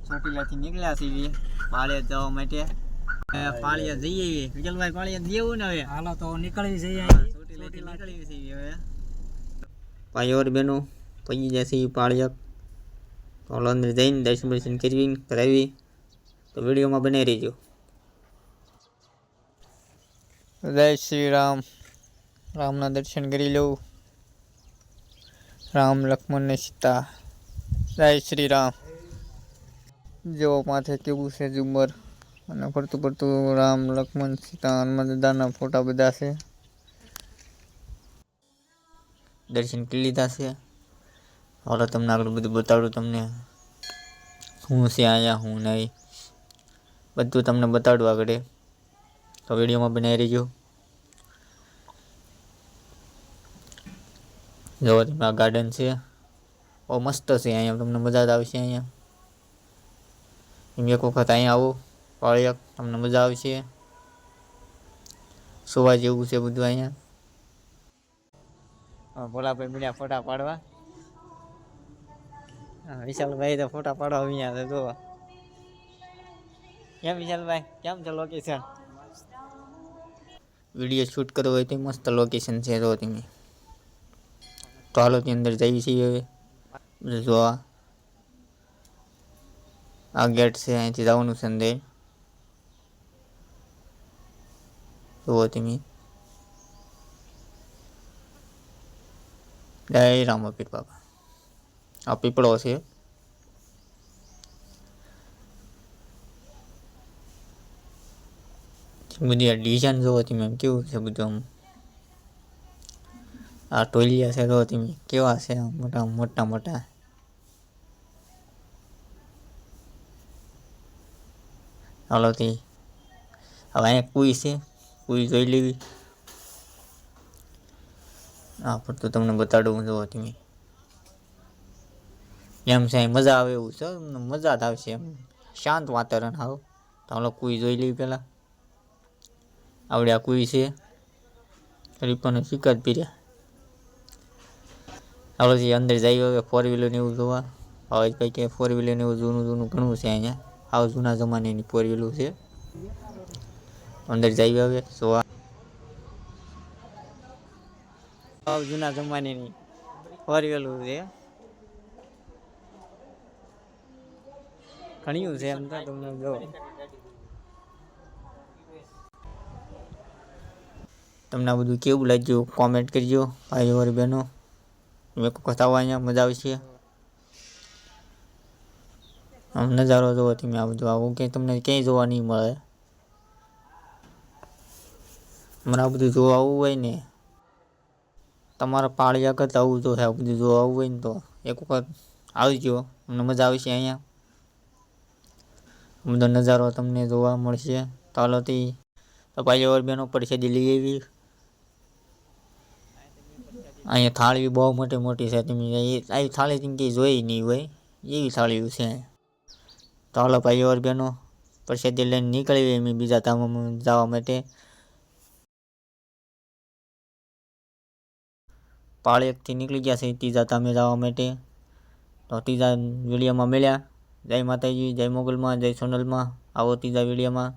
ચોટીલાથી નીકળ્યા છીએ પાળિયા જવા માટે. પાળિયા જઈએ વિજલભાઈ, પાળિયા જવું ને હવે. હાલો તો નીકળી જઈએ ચોટીલાથી નીકળી છીએ હવે. ભાઈઓ બહેનો પહોંચી જશે પાળિયા. તો અંદર જઈને દર્શન કરાવી તો વિડીયોમાં બને રહીજો. જય શ્રી રામ. રામના દર્શન કરી લઉં. રામ લક્ષ્મણ ને સીતા. જય શ્રી રામ. જો માથે કેવું છે ઝુમર અને ફરતું ફરતું રામ લક્ષ્મણ સીતા હનુમાન દાદાના ફોટા બધા છે. દર્શન કરી લીધા છે. હવે તમને આગળ બધું બતાડું, તમને શું છે અહીંયા શું નહીં બધું તમને બતાડું આગળ. તો વિડીયોમાં બનાવી રહીજો. જો તમે આ ગાર્ડન છે, બહુ મસ્ત છે. અહીંયા તમને મજા જ આવશે. અહીંયા એક વખત અહીંયા આવો પાળિયા, તમને મજા આવશે. સુવા જેવું છે બધું અહીંયા. ભોલાભાઈ મળ્યા ફોટા પાડવા. વિશાલભાઈ તો ફોટા પાડવા અહીંયા છે. જો કેમ વિશાલભાઈ, કેમ છે લોકેશન? વિડીયો શૂટ કરવો હોય તો મસ્ત લોકેશન છે. જો તમે તો હાલો ત્યાં અંદર જઈએ છીએ હવે. જો આ ગેટ છે, અહીંથી જવાનું છે અંદર. જુઓ તમે. જય રામપીર બાબા. આ પીપળો છે. બધી આ ડિઝાઇન જોવો તમે કેવું છે બધું. આમ આ ટોલિયા છે જો તમે કેવા છે, મોટા મોટા મોટા. હાલો તે હવે અહીંયા કુઈ છે, કુઈ જોઈ લેવી. હા પણ તો તમને બતાડું. જોવો તમે એમ છે, મજા આવે એવું છે. મજા જ આવશે એમ, શાંત વાતાવરણ. હાવ તો હાલો કુઈ જોઈ લેવી પેલા. આવડે આ કુઈ છે, રીપાનો શિકાર પીર્યા. હાલો જે અંદર જઈએ હવે. ફોર વ્હીલર ને એવું જોવા. હવે કંઈ કે ફોર વ્હીલર ને એવું જૂનું જૂનું ઘણું છે અહીંયા. આવ જૂના જમાનાની ફોર વ્હીલર છે. અંદર જઈએ હવે જોવા. આવ જૂના જમાનાની ફોર વ્હીલર છે. ઘણું છે એમ તો તમને જો. તમને આ બધું કેવું લાગ્યું કોમેન્ટ કરજો ભાઈઓ और બહેનો. એક વખત આવો અહીંયા, મજા આવશે. આમ નજારો જોવો તમે. આ બધું આવું કે તમને ક્યાંય જોવા નહીં મળે. મને આ બધું જોવા આવવું હોય ને, તમારા પાળિયા કરતાં આવું જો આ બધું જોવા આવવું હોય ને તો એક વખત આવજો. તમને મજા આવશે. અહીંયા બધો નજારો તમને જોવા મળશે. ચાલો તો ભાઈઓ और બહેનો પ્રસાદી લઈ આવી. અહીંયા થાળી બહુ મોટી મોટી છે. તમે આવી થાળી તમે કંઈ જોઈ નહીં હોય એવી થાળીઓ છે. તો હાલો ભાઈઓ और બહેનો પ્રસાદી લઈને નીકળી એમ બીજા ધામમાં જવા માટે. પાળિયાથી નીકળી ગયા છે ત્રીજા ધામે જવા માટે. તો ત્રીજા વિડીયોમાં મળ્યા. જય માતાજી, જય મોગલમાં, જય સોનલમાં. આવો ત્રીજા વિડીયોમાં.